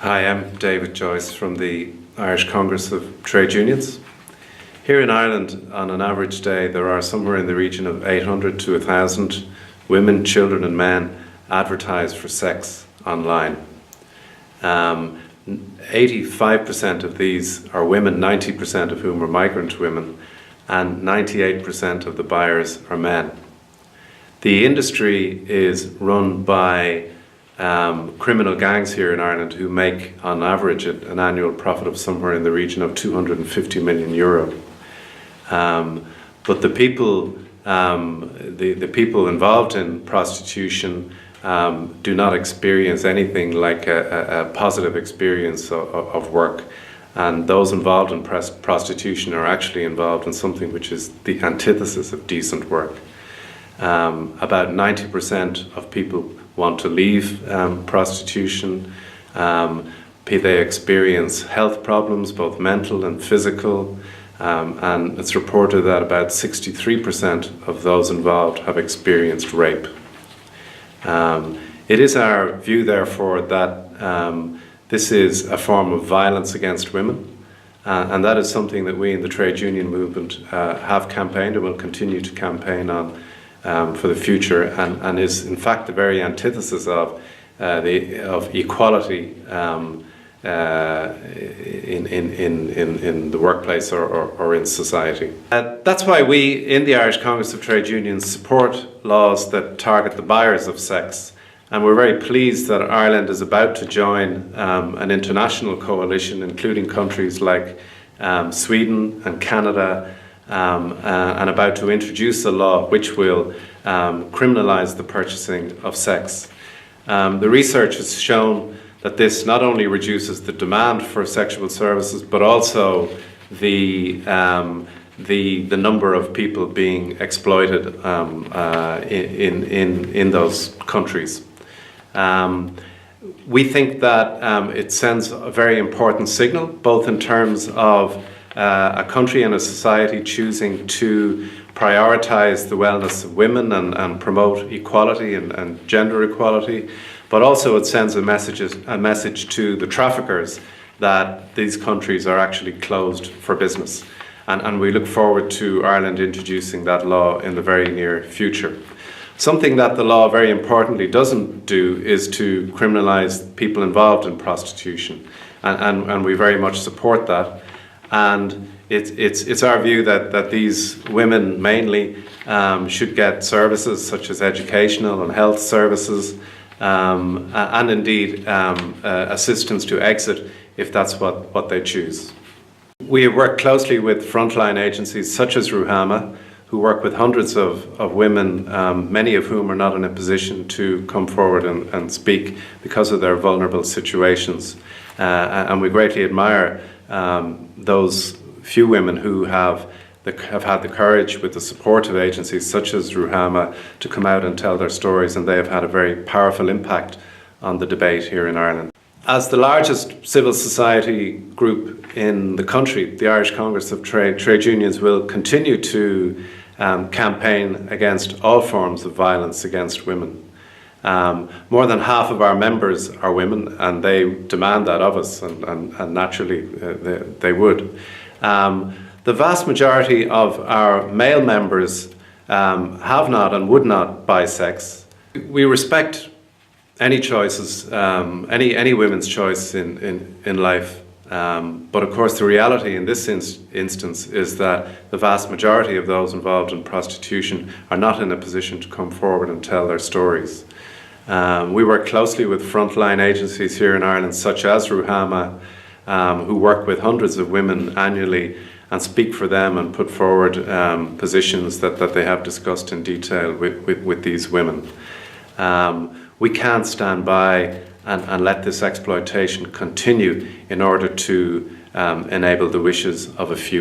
Hi, I'm David Joyce from the Irish Congress of Trade Unions. Here in Ireland, on an average day, there are somewhere in the region of 800 to 1,000 women, children and men advertised for sex online. 85% of these are women, 90% of whom are migrant women, and 98% of the buyers are men. The industry is run by criminal gangs here in Ireland who make, on average, an annual profit of somewhere in the region of €250 million. But the people involved in prostitution do not experience anything like a positive experience of work. And those involved in prostitution are actually involved in something which is the antithesis of decent work. About 90% of people want to leave prostitution. They experience health problems, both mental and physical, and it's reported that about 63% of those involved have experienced rape. It is our view, therefore, that this is a form of violence against women, and that is something that we in the trade union movement have campaigned and will continue to campaign on for the future, and is in fact the very antithesis of equality in the workplace or in society. That's why we in the Irish Congress of Trade Unions support laws that target the buyers of sex, and we're very pleased that Ireland is about to join an international coalition including countries like Sweden and Canada, and about to introduce a law which will criminalise the purchasing of sex. The research has shown that this not only reduces the demand for sexual services, but also the number of people being exploited in those countries. We think that it sends a very important signal, both in terms of a country and a society choosing to prioritise the wellness of women and promote equality and gender equality, but also it sends a message to the traffickers that these countries are actually closed for business. And we look forward to Ireland introducing that law in the very near future. Something that the law very importantly doesn't do is to criminalise people involved in prostitution, and we very much support that. And it's our view that these women mainly should get services such as educational and health services, and indeed assistance to exit if that's what they choose. We have worked closely with frontline agencies such as Ruhama, who work with hundreds of women, many of whom are not in a position to come forward and speak because of their vulnerable situations. And we greatly admire those few women who have had the courage, with the support of agencies such as Ruhama, to come out and tell their stories, and they have had a very powerful impact on the debate here in Ireland. As the largest civil society group in the country, the Irish Congress of Trade Unions will continue to campaign against all forms of violence against women. More than half of our members are women, and they demand that of us, and naturally they would. The vast majority of our male members have not and would not buy sex. We respect any choices, any women's choice in life, but of course the reality in this instance is that the vast majority of those involved in prostitution are not in a position to come forward and tell their stories. We work closely with frontline agencies here in Ireland such as Ruhama, who work with hundreds of women annually and speak for them and put forward positions that they have discussed in detail with these women. We can't stand by and let this exploitation continue in order to enable the wishes of a few.